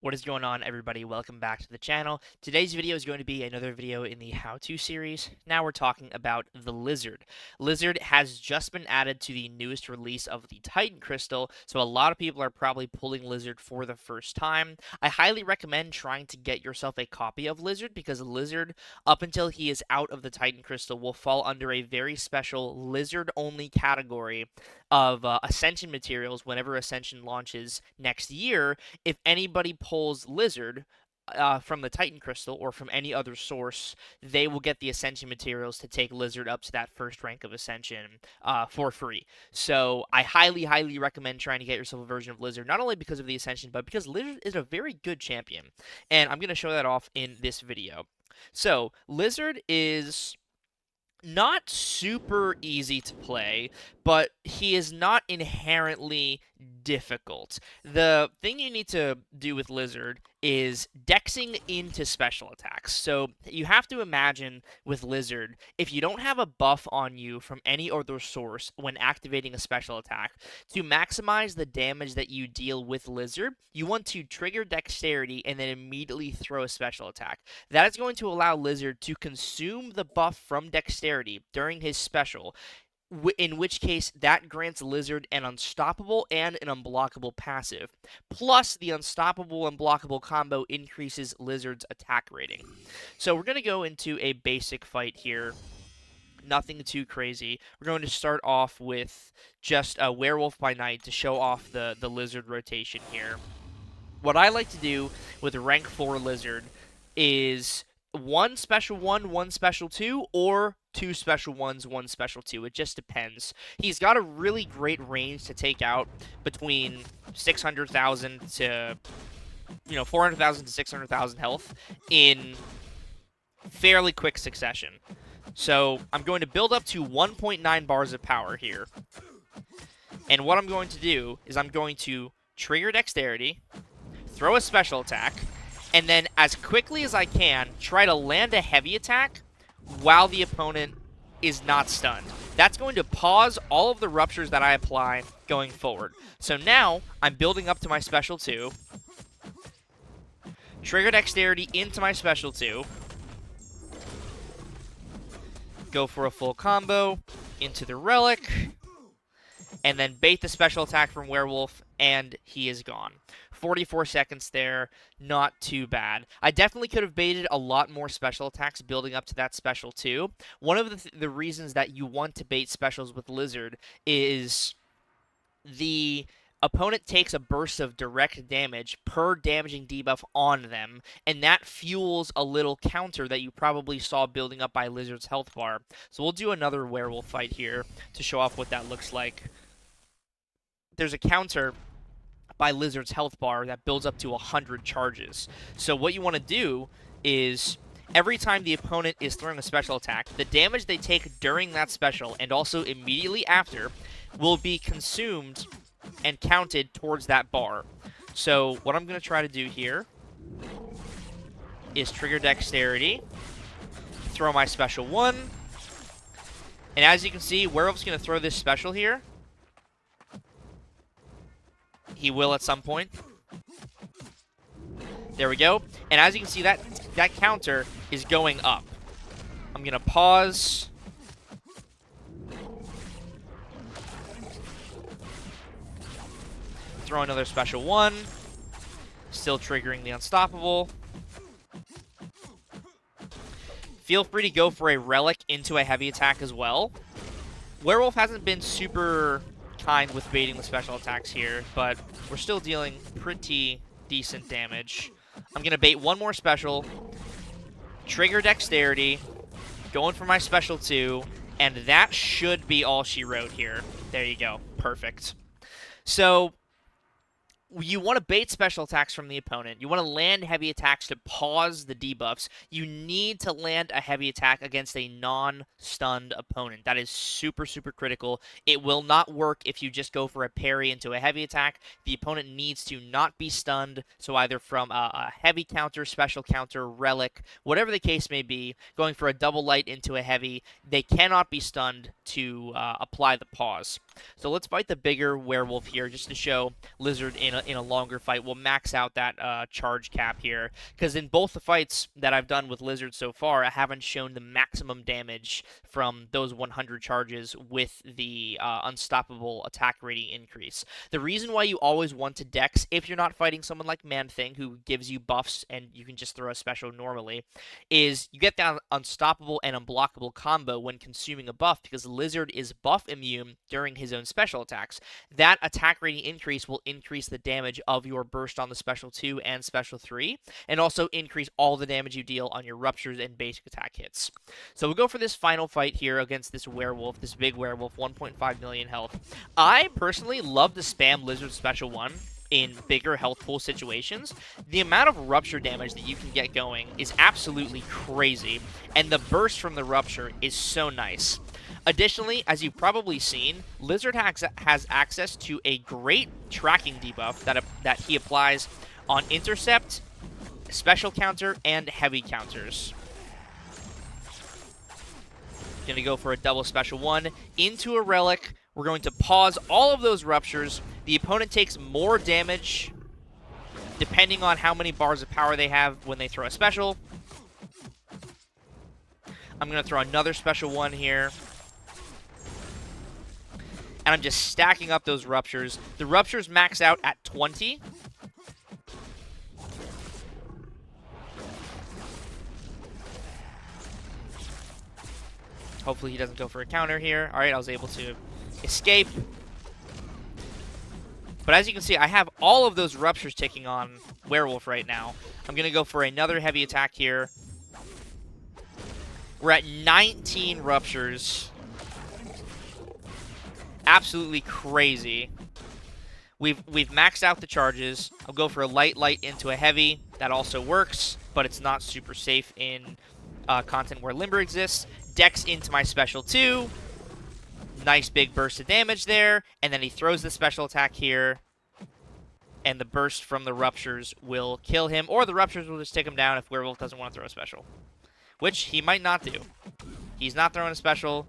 What is going on, everybody? Welcome back to the channel. Today's video is going to be another video in the how-to series. Now we're talking about the Lizard. Lizard has just been added to the newest release of the Titan Crystal, so a lot of people are probably pulling Lizard for the first time. I highly recommend trying to get yourself a copy of Lizard, because Lizard, up until he is out of the Titan Crystal, will fall under a very special Lizard-only category of Ascension materials whenever Ascension launches next year. If anybody pulls Lizard from the Titan Crystal or from any other source, they will get the Ascension materials to take Lizard up to that first rank of Ascension for free. So I highly, highly recommend trying to get yourself a version of Lizard, not only because of the Ascension, but because Lizard is a very good champion. And I'm going to show that off in this video. So Lizard is not super easy to play, but he is not inherently difficult. The thing you need to do with Lizard is dexing into special attacks. So you have to imagine with Lizard, if you don't have a buff on you from any other source when activating a special attack, to maximize the damage that you deal with Lizard, you want to trigger dexterity and then immediately throw a special attack. That is going to allow Lizard to consume the buff from dexterity during his special, in which case that grants Lizard an unstoppable and an unblockable passive. Plus, the unstoppable and blockable combo increases Lizard's attack rating. So we're going to go into a basic fight here. Nothing too crazy. We're going to start off with just a Werewolf by Night to show off the Lizard rotation here. What I like to do with rank 4 Lizard is one special 2, or 2 special 1s, 1 special 2. It just depends. He's got a really great range to take out between 600,000 to 400,000 to 600,000 health in fairly quick succession. So I'm going to build up to 1.9 bars of power here. And what I'm going to do is I'm going to trigger dexterity, throw a special attack, and then as quickly as I can, try to land a heavy attack while the opponent is not stunned. That's going to pause all of the ruptures that I apply going forward. So now, I'm building up to my special 2. Trigger dexterity into my special 2. Go for a full combo into the relic. And then bait the special attack from Werewolf, and he is gone. 44 seconds there, not too bad. I definitely could have baited a lot more special attacks building up to that special too. One of the reasons that you want to bait specials with Lizard is the opponent takes a burst of direct damage per damaging debuff on them, and that fuels a little counter that you probably saw building up by Lizard's health bar. So we'll do another Werewolf fight here to show off what that looks like. There's a counter by Lizard's health bar that builds up to 100 charges. So what you want to do is, every time the opponent is throwing a special attack, the damage they take during that special, and also immediately after, will be consumed and counted towards that bar. So what I'm going to try to do here is trigger dexterity, throw my special 1, and as you can see, Werewolf's going to throw this special here. He will at some point. There we go. And as you can see, that counter is going up. I'm going to pause. Throw another special 1. Still triggering the unstoppable. Feel free to go for a relic into a heavy attack as well. Werewolf hasn't been super kind with baiting the special attacks here, but we're still dealing pretty decent damage. I'm going to bait one more special, trigger dexterity, going for my special 2, and that should be all she wrote here. There you go. Perfect. So you want to bait special attacks from the opponent. You want to land heavy attacks to pause the debuffs. You need to land a heavy attack against a non-stunned opponent. That is super, super critical. It will not work if you just go for a parry into a heavy attack. The opponent needs to not be stunned, so either from a heavy counter, special counter, relic, whatever the case may be, going for a double light into a heavy, they cannot be stunned to apply the pause. So let's fight the bigger werewolf here, just to show Lizard in a longer fight. We'll max out that charge cap here, because in both the fights that I've done with Lizard so far, I haven't shown the maximum damage from those 100 charges with the unstoppable attack rating increase. The reason why you always want to dex, if you're not fighting someone like Man-Thing, who gives you buffs and you can just throw a special normally, is you get that unstoppable and unblockable combo when consuming a buff, because Lizard is buff immune during his own special attacks. That attack rating increase will increase the damage of your burst on the special 2 and special 3, and also increase all the damage you deal on your ruptures and basic attack hits. So we'll go for this final fight here against this werewolf, this big werewolf, 1.5 million health. I personally love to spam Lizard special 1 in bigger health pool situations. The amount of rupture damage that you can get going is absolutely crazy, and the burst from the rupture is so nice. Additionally, as you've probably seen, Lizard has access to a great tracking debuff that he applies on intercept, special counter, and heavy counters. Gonna go for a double special 1 into a relic. We're going to pause all of those ruptures. The opponent takes more damage depending on how many bars of power they have when they throw a special. I'm going to throw another special 1 here. And I'm just stacking up those ruptures. The ruptures max out at 20. Hopefully he doesn't go for a counter here. All right, I was able to escape. But as you can see, I have all of those ruptures ticking on Werewolf right now. I'm going to go for another heavy attack here. We're at 19 ruptures. Absolutely crazy. We've maxed out the charges. I'll go for a light into a heavy. That also works, but it's not super safe in content where Limber exists. Dex into my special 2. Nice big burst of damage there. And then he throws the special attack here. And the burst from the ruptures will kill him. Or the ruptures will just take him down if Werewolf doesn't want to throw a special. Which he might not do. He's not throwing a special.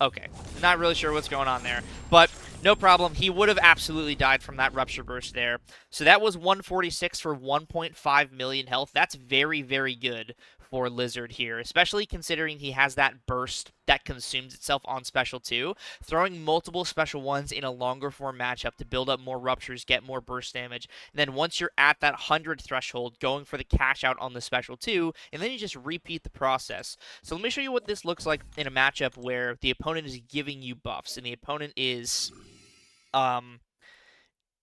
Okay, not really sure what's going on there. But no problem. He would have absolutely died from that rupture burst there. So that was 146 for 1.5 million health. That's very, very good for Lizard here, especially considering he has that burst that consumes itself on special 2. Throwing multiple special 1s in a longer form matchup to build up more ruptures, get more burst damage. And then once you're at that 100 threshold, going for the cash out on the special 2, and then you just repeat the process. So let me show you what this looks like in a matchup where the opponent is giving you buffs, and the opponent is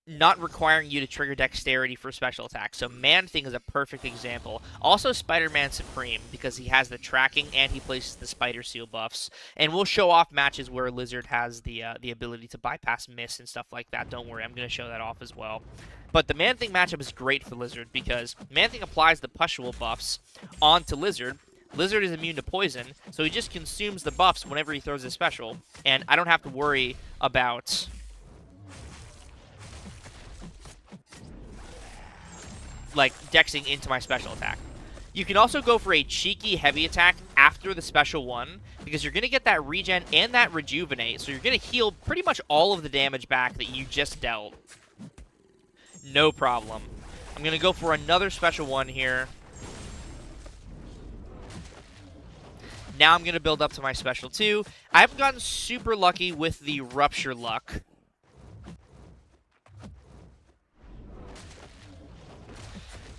not requiring you to trigger dexterity for special attacks. So Man-Thing is a perfect example. Also Spider-Man Supreme, because he has the tracking and he places the Spider Seal buffs. And we'll show off matches where Lizard has the ability to bypass miss and stuff like that. Don't worry, I'm going to show that off as well. But the Man-Thing matchup is great for Lizard because Man-Thing applies the Pushable buffs onto Lizard. Lizard is immune to poison, so he just consumes the buffs whenever he throws his special. And I don't have to worry about like dexing into my special attack. You can also go for a cheeky heavy attack after the special 1 because you're going to get that regen and that rejuvenate, so you're going to heal pretty much all of the damage back that you just dealt. No problem. I'm going to go for another special 1 here. Now I'm going to build up to my special 2. I haven't gotten super lucky with the rupture luck.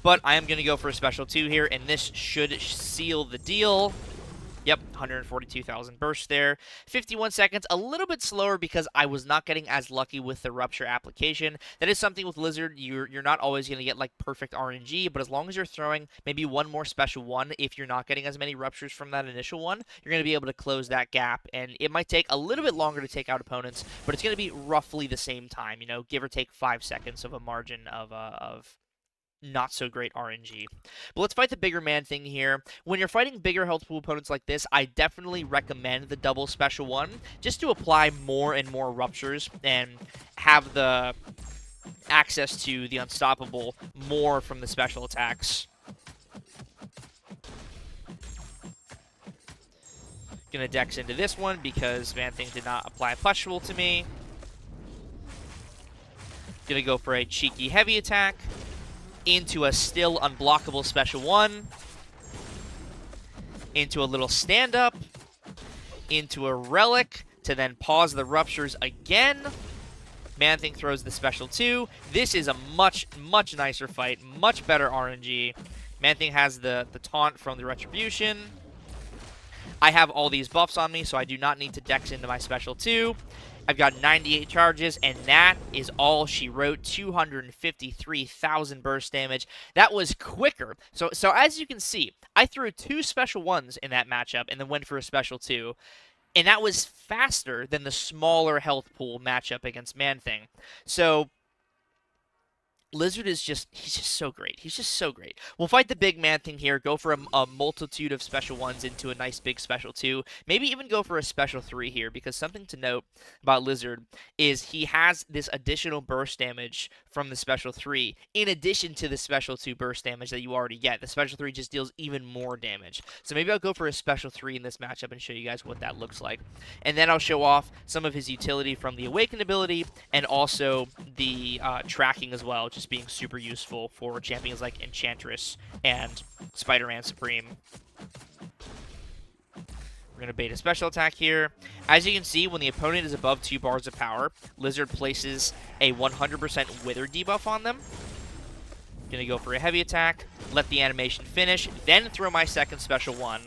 But I am going to go for a special 2 here, and this should seal the deal. Yep, 142,000 bursts there. 51 seconds, a little bit slower because I was not getting as lucky with the rupture application. That is something with Lizard, you're not always going to get like perfect RNG, but as long as you're throwing maybe one more special 1, if you're not getting as many ruptures from that initial one, you're going to be able to close that gap. And it might take a little bit longer to take out opponents, but it's going to be roughly the same time, you know, give or take 5 seconds of a margin of not so great RNG. But let's fight the bigger Man-Thing here. When you're fighting bigger health pool opponents like this, I definitely recommend the double special 1 just to apply more and more ruptures and have the access to the unstoppable more from the special attacks. Gonna dex into this one because Man-Thing did not apply a pushable to me. Gonna go for a cheeky heavy attack into a still unblockable special 1, into a little stand-up, into a relic to then pause the ruptures again. Man-Thing throws the special 2. This is a much, much nicer fight, much better RNG. Man-Thing has the taunt from the Retribution. I have all these buffs on me, so I do not need to dex into my special 2. I've got 98 charges, and that is all she wrote. 253,000 burst damage. That was quicker. So as you can see, I threw 2 special 1s in that matchup and then went for a special 2. And that was faster than the smaller health pool matchup against Man-Thing. So Lizard is he's just so great. He's just so great. We'll fight the big Man-Thing here, go for a multitude of special 1s into a nice big special 2. Maybe even go for a special 3 here, because something to note about Lizard is he has this additional burst damage from the special 3, in addition to the special 2 burst damage that you already get. The special 3 just deals even more damage. So maybe I'll go for a special 3 in this matchup and show you guys what that looks like. And then I'll show off some of his utility from the Awakened ability, and also the tracking as well, just being super useful for champions like Enchantress and Spidey Supreme. We're going to bait a special attack here. As you can see, when the opponent is above 2 bars of power, Lizard places a 100% Wither debuff on them. Going to go for a heavy attack, let the animation finish, then throw my second special 1.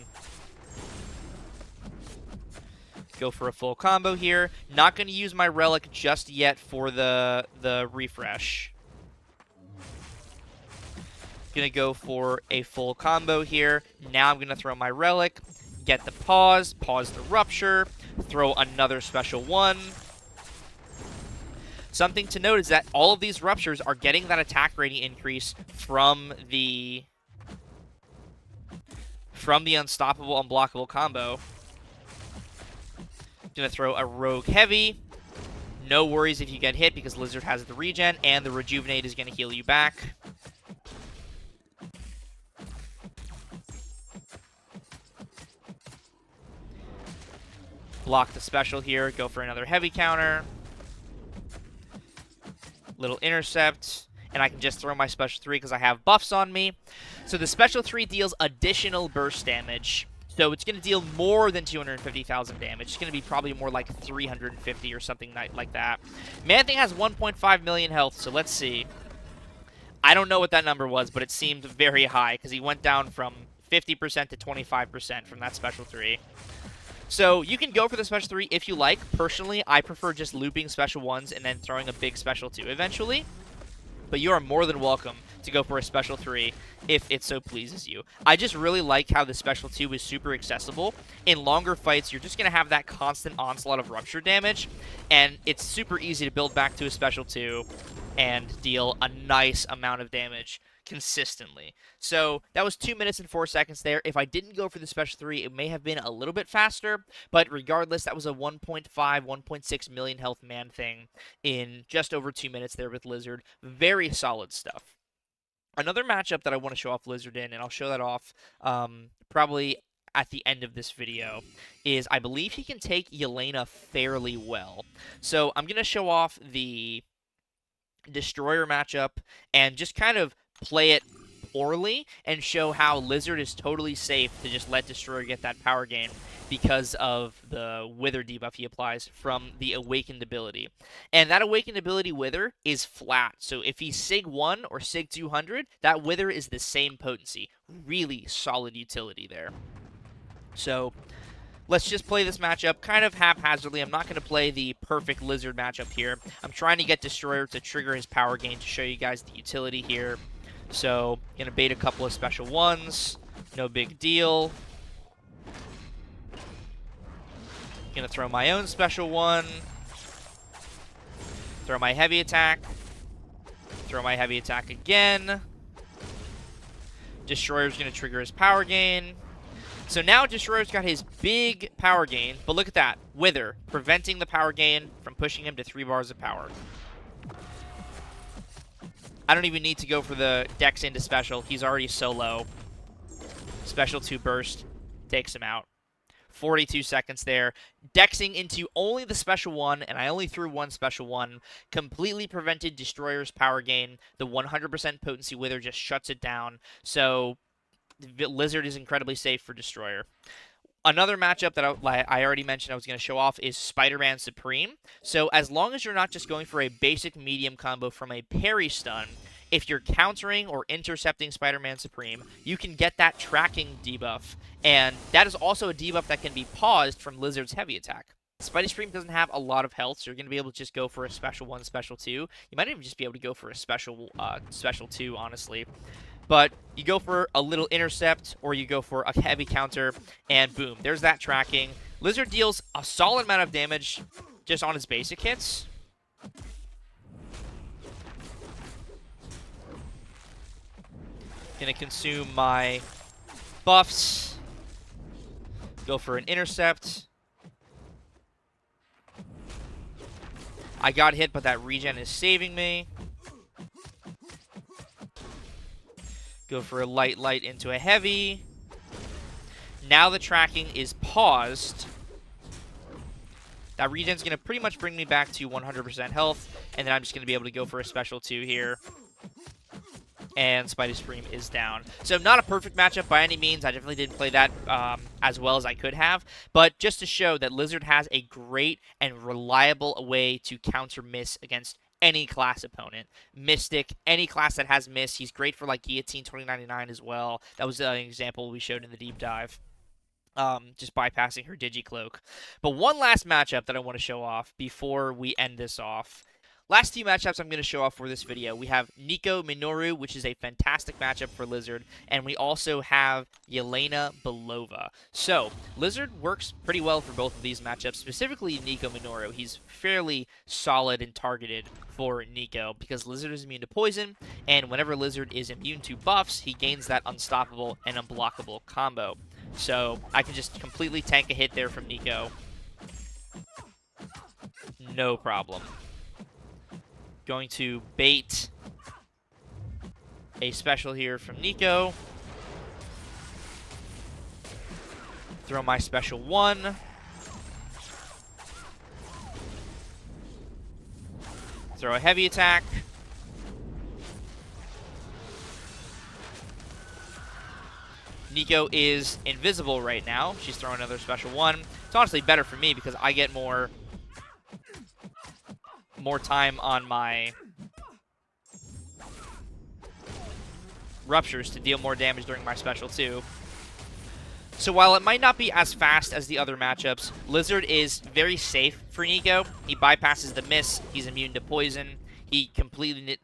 Go for a full combo here. Not going to use my relic just yet for the refresh. Gonna go for a full combo here. Now I'm gonna throw my relic, get the pause the rupture, throw another special 1. Something to note is that all of these ruptures are getting that attack rating increase from the unstoppable unblockable combo. Gonna throw a rogue heavy. No worries if you get hit, because Lizard has the regen, and the rejuvenate is gonna heal you back. Block the special here, go for another heavy counter. Little intercept, and I can just throw my special 3 because I have buffs on me. So the special 3 deals additional burst damage. So it's going to deal more than 250,000 damage. It's going to be probably more like 350 or something like that. Man-Thing has 1.5 million health, so let's see. I don't know what that number was, but it seemed very high because he went down from 50% to 25% from that special 3. So you can go for the special 3 if you like. Personally, I prefer just looping special 1s and then throwing a big special 2 eventually. But you are more than welcome to go for a special 3 if it so pleases you. I just really like how the special 2 is super accessible. In longer fights, you're just going to have that constant onslaught of rupture damage, and it's super easy to build back to a special 2 and deal a nice amount of damage consistently. So that was 2 minutes and 4 seconds there. If I didn't go for the special 3, it may have been a little bit faster, but regardless, that was a 1.5, 1.6 million health Man-Thing in just over 2 minutes there with Lizard. Very solid stuff. Another matchup that I want to show off Lizard in, and I'll show that off probably at the end of this video, is I believe he can take Yelena fairly well. So I'm going to show off the Destroyer matchup and just kind of play it poorly and show how Lizard is totally safe to just let Destroyer get that power gain because of the Wither debuff he applies from the Awakened ability. And that Awakened ability Wither is flat, so if he's Sig 1 or Sig 200, that Wither is the same potency. Really solid utility there. So let's just play this matchup kind of haphazardly. I'm not going to play the perfect Lizard matchup here. I'm trying to get Destroyer to trigger his power gain to show you guys the utility here. So, going to bait a couple of special 1s. No big deal. Going to throw my own special 1. Throw my heavy attack. Throw my heavy attack again. Destroyer's going to trigger his power gain. So now Destroyer's got his big power gain, but look at that. Wither, preventing the power gain from pushing him to 3 bars of power. I don't even need to go for the Dex into special. He's already so low. Special 2 burst takes him out. 42 seconds there. Dexing into only the special one, and I only threw one special one, completely prevented Destroyer's power gain. The 100% potency Wither just shuts it down. So Lizard is incredibly safe for Destroyer. Another matchup that I already mentioned I was going to show off is Spider-Man Supreme. So as long as you're not just going for a basic medium combo from a parry stun, if you're countering or intercepting Spider-Man Supreme, you can get that tracking debuff. And that is also a debuff that can be paused from Lizard's heavy attack. Spidey Supreme doesn't have a lot of health, so you're going to be able to just go for a special 1, special 2. You might even just be able to go for a special 2, honestly. But you go for a little intercept, or you go for a heavy counter, and boom, there's that tracking. Lizard deals a solid amount of damage just on his basic hits. Gonna consume my buffs. Go for an intercept. I got hit, but that regen is saving me. Go for a light into a heavy. Now the tracking is paused. That regen's going to pretty much bring me back to 100% health, and then I'm just going to be able to go for a special 2 here. And Spidey Supreme is down. So not a perfect matchup by any means. I definitely didn't play that as well as I could have. But just to show that Lizard has a great and reliable way to counter miss against any class opponent. Mystic, any class that has miss. He's great for like Guillotine 2099 as well. That was an example we showed in the deep dive. Just bypassing her Digicloak. But one last matchup that I want to show off before we end this off. Last 2 matchups I'm going to show off for this video. We have Nico Minoru, which is a fantastic matchup for Lizard, and we also have Yelena Belova. So, Lizard works pretty well for both of these matchups, specifically Nico Minoru. He's fairly solid and targeted for Nico because Lizard is immune to poison, and whenever Lizard is immune to buffs, he gains that unstoppable and unblockable combo. So, I can just completely tank a hit there from Nico. No problem. Going to bait a special here from Nico. Throw my special 1. Throw a heavy attack. Nico is invisible right now. She's throwing another special 1. It's honestly better for me because I get more time on my ruptures to deal more damage during my special 2. So while it might not be as fast as the other matchups, Lizard is very safe for Nico. He bypasses the miss. He's immune to poison. He completely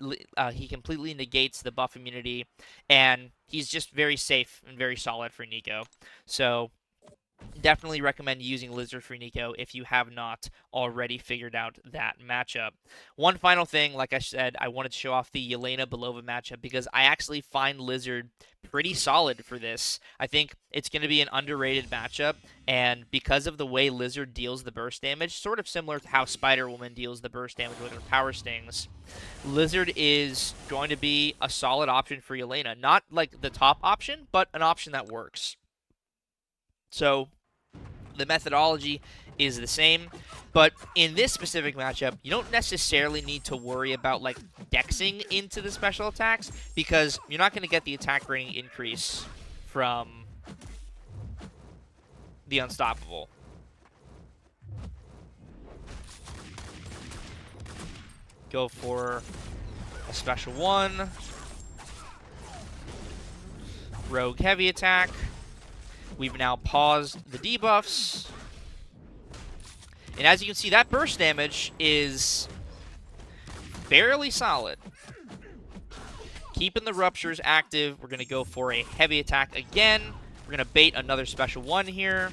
negates the buff immunity, and he's just very safe and very solid for Nico. So definitely recommend using Lizard for Nico if you have not already figured out that matchup. One final thing, like I said, I wanted to show off the Yelena Belova matchup because I actually find Lizard pretty solid for this. I think it's going to be an underrated matchup, and because of the way Lizard deals the burst damage, sort of similar to how Spider-Woman deals the burst damage with her power stings, Lizard is going to be a solid option for Yelena. Not like the top option, but an option that works. So the methodology is the same, but in this specific matchup, you don't necessarily need to worry about like dexing into the special attacks because you're not going to get the attack rating increase from the Unstoppable. Go for a special 1. Rogue heavy attack. We've now paused the debuffs. And as you can see, that burst damage is fairly solid. Keeping the ruptures active, we're going to go for a heavy attack again. We're going to bait another special 1 here.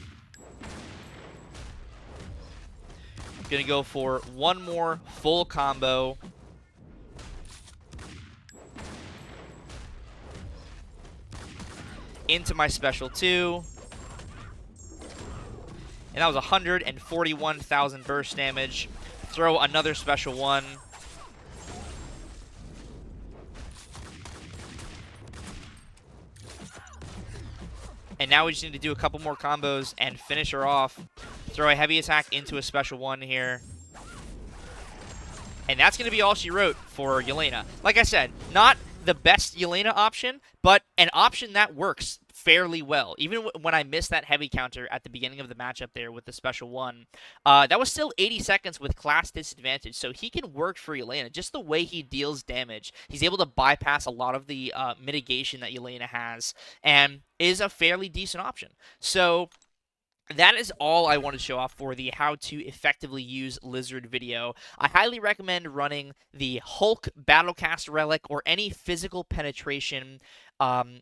Going to go for one more full combo. Into my special 2. And that was 141,000 burst damage. Throw another special 1. And now we just need to do a couple more combos and finish her off. Throw a heavy attack into a special one here. And that's going to be all she wrote for Yelena. Like I said, not the best Yelena option, but an option that works fairly well. Even when I missed that heavy counter at the beginning of the matchup there with the special one, that was still 80 seconds with class disadvantage, so he can work for Yelena. Just the way he deals damage, he's able to bypass a lot of the mitigation that Yelena has, and is a fairly decent option. So that is all I want to show off for the how to effectively use Lizard video. I highly recommend running the Hulk Battlecast Relic or any physical penetration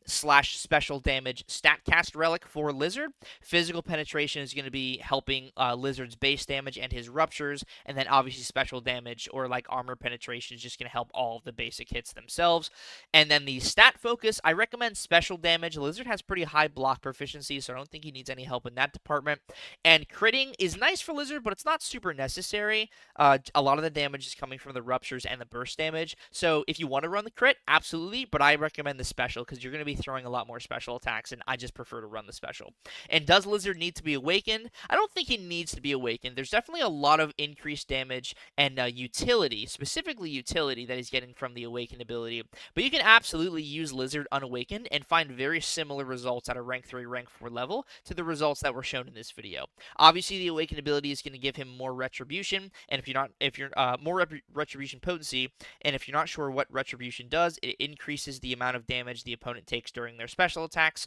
slash special damage StatCast Relic for Lizard. Physical penetration is going to be helping Lizard's base damage and his ruptures, and then obviously special damage or like armor penetration is just going to help all of the basic hits themselves. And then the stat focus, I recommend special damage. Lizard has pretty high block proficiency, so I don't think he needs any help in that department. And critting is nice for Lizard, but it's not super necessary. A lot of the damage is coming from the ruptures and the burst damage. So if you want to run the crit, absolutely, but I recommend the special because you're going to be throwing a lot more special attacks, and I just prefer to run the special. And does Lizard need to be awakened? I don't think he needs to be awakened. There's definitely a lot of increased damage and utility, specifically utility, that he's getting from the awakened ability. But you can absolutely use Lizard unawakened and find very similar results at a rank 3, rank 4 level to the results that were shown in this video. Obviously, the awakened ability is going to give him more retribution, and if you're more retribution potency, and if you're not sure what retribution does, it increases the amount of damage the opponent takes during their special attacks.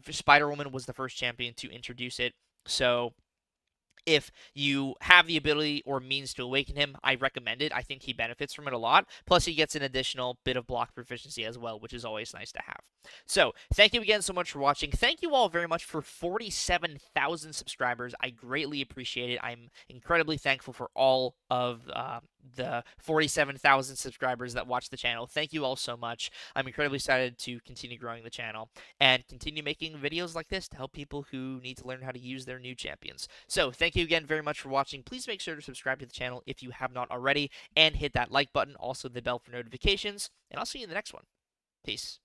Spider-Woman was the first champion to introduce it, so if you have the ability or means to awaken him, I recommend it. I think he benefits from it a lot. Plus, he gets an additional bit of block proficiency as well, which is always nice to have. So, thank you again so much for watching. Thank you all very much for 47,000 subscribers. I greatly appreciate it. I'm incredibly thankful for all of the 47,000 subscribers that watch the channel. Thank you all so much. I'm incredibly excited to continue growing the channel and continue making videos like this to help people who need to learn how to use their new champions. So, thank you again very much for watching. Please make sure to subscribe to the channel if you have not already, and hit that like button, also the bell for notifications, and I'll see you in the next one. Peace.